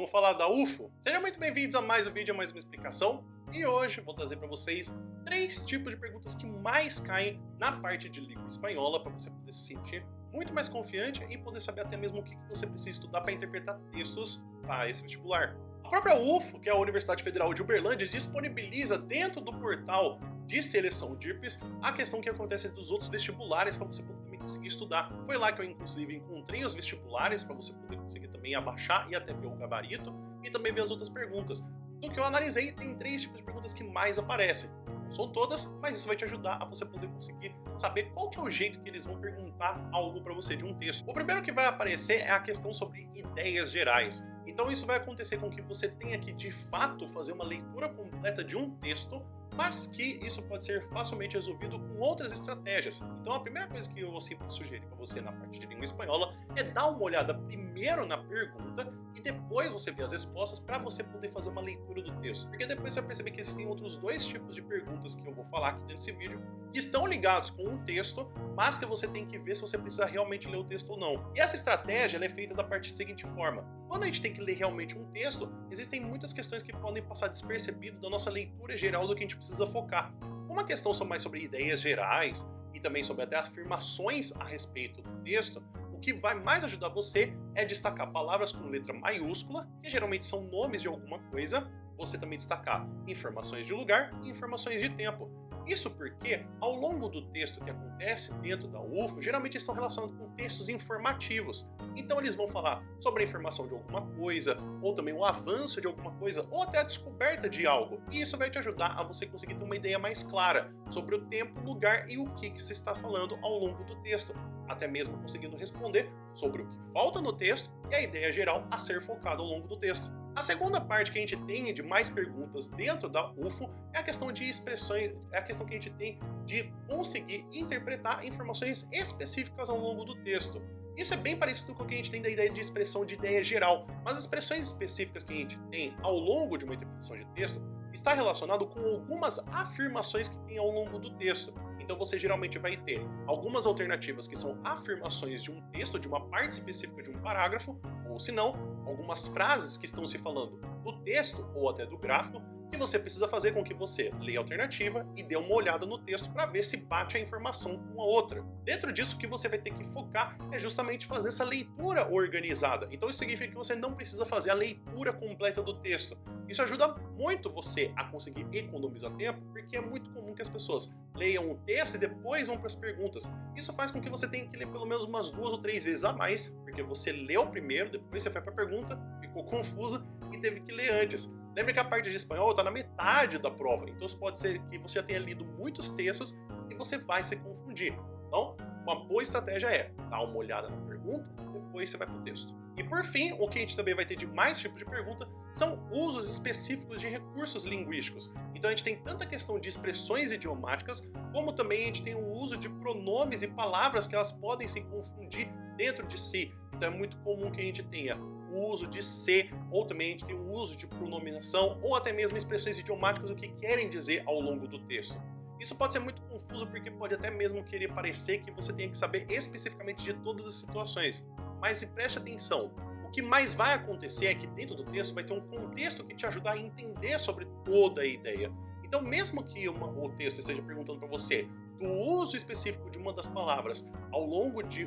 Vamos falar da UFO? Sejam muito bem-vindos a mais um vídeo, a mais uma explicação. E hoje vou trazer para vocês 3 tipos de perguntas que mais caem na parte de língua espanhola, para você poder se sentir muito mais confiante e poder saber até mesmo o que você precisa estudar para interpretar textos para esse vestibular. A própria UFO, que é a Universidade Federal de Uberlândia, disponibiliza dentro do portal de seleção DIRPS a questão que acontece dos outros vestibulares para você poder também conseguir estudar. Foi lá que eu inclusive encontrei os vestibulares para você poder conseguir também abaixar e até ver o gabarito e também ver as outras perguntas. Do que eu analisei, tem 3 tipos de perguntas que mais aparecem. Não são todas, mas isso vai te ajudar a você poder conseguir saber qual que é o jeito que eles vão perguntar algo para você de um texto. O primeiro que vai aparecer é a questão sobre ideias gerais. Então isso vai acontecer com que você tenha que de fato fazer uma leitura completa de um texto, mas que isso pode ser facilmente resolvido com outras estratégias. Então a primeira coisa que eu vou sempre sugerir para você na parte de língua espanhola é dar uma olhada primeiro na pergunta e depois você ver as respostas para você poder fazer uma leitura do texto. Porque depois você vai perceber que existem outros 2 tipos de perguntas que eu vou falar aqui dentro desse vídeo que estão ligados com o texto, mas que você tem que ver se você precisa realmente ler o texto ou não. E essa estratégia ela é feita da parte seguinte forma. Quando a gente tem que ler realmente um texto, existem muitas questões que podem passar despercebido da nossa leitura geral do que a gente precisa focar. Uma questão mais sobre ideias gerais e também sobre até afirmações a respeito do texto, o que vai mais ajudar você é destacar palavras com letra maiúscula, que geralmente são nomes de alguma coisa, você também destacar informações de lugar e informações de tempo. Isso porque, ao longo do texto que acontece dentro da UFO, geralmente estão relacionados com textos informativos. Então eles vão falar sobre a informação de alguma coisa, ou também o avanço de alguma coisa, ou até a descoberta de algo. E isso vai te ajudar a você conseguir ter uma ideia mais clara sobre o tempo, lugar e o que se está falando ao longo do texto. Até mesmo conseguindo responder sobre o que falta no texto e a ideia geral a ser focada ao longo do texto. A segunda parte que a gente tem de mais perguntas dentro da UFO é a questão de expressões, é a questão que a gente tem de conseguir interpretar informações específicas ao longo do texto. Isso é bem parecido com o que a gente tem da ideia de expressão de ideia geral, mas as expressões específicas que a gente tem ao longo de uma interpretação de texto está relacionado com algumas afirmações que tem ao longo do texto. Então você geralmente vai ter algumas alternativas que são afirmações de um texto, de uma parte específica de um parágrafo, ou se não, algumas frases que estão se falando do texto ou até do gráfico, que você precisa fazer com que você leia a alternativa e dê uma olhada no texto para ver se bate a informação com a outra. Dentro disso, o que você vai ter que focar é justamente fazer essa leitura organizada. Então isso significa que você não precisa fazer a leitura completa do texto. Isso ajuda muito você a conseguir economizar tempo, porque é muito comum que as pessoas leiam o texto e depois vão para as perguntas. Isso faz com que você tenha que ler pelo menos umas 2 ou 3 vezes a mais, porque você leu primeiro, depois você foi para a pergunta, ficou confusa e teve que ler antes. Lembre que a parte de espanhol está na metade da prova, então pode ser que você já tenha lido muitos textos e você vai se confundir. Então, uma boa estratégia é dar uma olhada na pergunta, depois você vai para o texto. E por fim, o que a gente também vai ter de mais tipos de pergunta são usos específicos de recursos linguísticos. Então a gente tem tanta questão de expressões idiomáticas, como também a gente tem o uso de pronomes e palavras que elas podem se confundir dentro de si. Então é muito comum que a gente tenha o uso de se, ou também a gente tem o uso de pronominação, ou até mesmo expressões idiomáticas, o que querem dizer ao longo do texto. Isso pode ser muito confuso porque pode até mesmo querer parecer que você tenha que saber especificamente de todas as situações. Mas preste atenção, o que mais vai acontecer é que dentro do texto vai ter um contexto que te ajudar a entender sobre toda a ideia. Então mesmo que o texto esteja perguntando para você do uso específico de uma das palavras ao longo de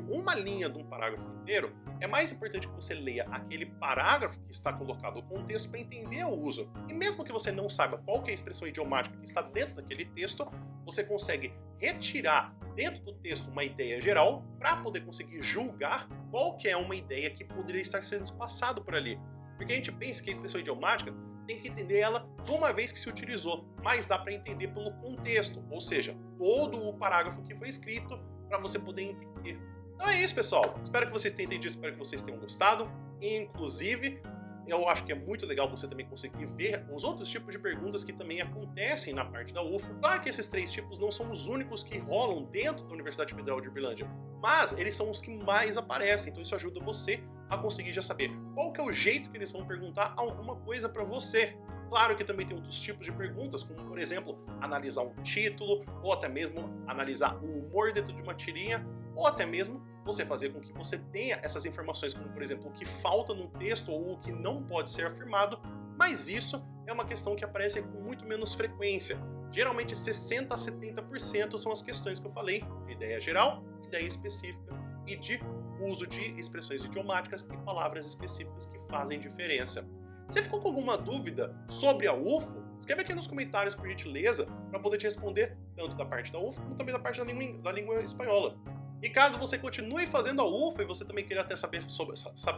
uma linha de um parágrafo inteiro, é mais importante que você leia aquele parágrafo que está colocado no contexto para entender o uso. E mesmo que você não saiba qual que é a expressão idiomática que está dentro daquele texto, você consegue retirar dentro do texto uma ideia geral para poder conseguir julgar qual que é uma ideia que poderia estar sendo passado por ali. Porque a gente pensa que a expressão idiomática tem que entender ela de uma vez que se utilizou, mas dá para entender pelo contexto, ou seja, todo o parágrafo que foi escrito para você poder entender. Então é isso, pessoal. Espero que vocês tenham entendido, espero que vocês tenham gostado. Inclusive, eu acho que é muito legal você também conseguir ver os outros tipos de perguntas que também acontecem na parte da UFO. Claro que esses 3 tipos não são os únicos que rolam dentro da Universidade Federal de Uberlândia, mas eles são os que mais aparecem, então isso ajuda você a conseguir já saber qual que é o jeito que eles vão perguntar alguma coisa para você. Claro que também tem outros tipos de perguntas, como por exemplo, analisar um título, ou até mesmo analisar o humor dentro de uma tirinha, ou até mesmo você fazer com que você tenha essas informações, como por exemplo, o que falta num texto ou o que não pode ser afirmado, mas isso é uma questão que aparece com muito menos frequência. Geralmente 60 a 70% são as questões que eu falei, de ideia geral, ideia específica e de uso de expressões idiomáticas e palavras específicas que fazem diferença. Você ficou com alguma dúvida sobre a UFO? Escreve aqui nos comentários, por gentileza, para poder te responder tanto da parte da UFO como também da parte da língua espanhola. E caso você continue fazendo a UFO e você também queira até saber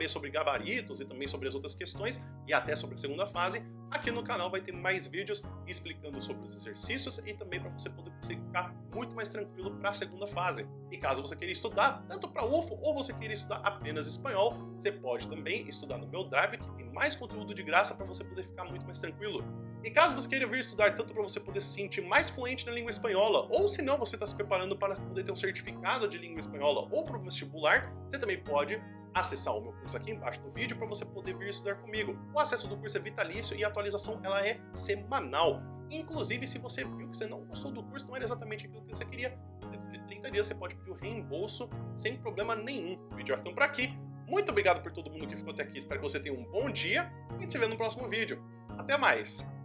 sobre gabaritos e também sobre as outras questões e até sobre a segunda fase, aqui no canal vai ter mais vídeos explicando sobre os exercícios e também para você poder conseguir ficar muito mais tranquilo para a segunda fase. E caso você queira estudar tanto para UFO ou você queira estudar apenas espanhol, você pode também estudar no meu Drive, que tem mais conteúdo de graça para você poder ficar muito mais tranquilo. E caso você queira vir estudar tanto para você poder se sentir mais fluente na língua espanhola, ou se não, você está se preparando para poder ter um certificado de língua espanhola ou para o vestibular, você também pode acessar o meu curso aqui embaixo do vídeo para você poder vir estudar comigo. O acesso do curso é vitalício e a atualização ela é semanal. Inclusive, se você viu que você não gostou do curso, não era exatamente aquilo que você queria, dentro de 30 dias você pode pedir o reembolso sem problema nenhum. O vídeo vai ficando por aqui. Muito obrigado por todo mundo que ficou até aqui. Espero que você tenha um bom dia e a gente se vê no próximo vídeo. Até mais!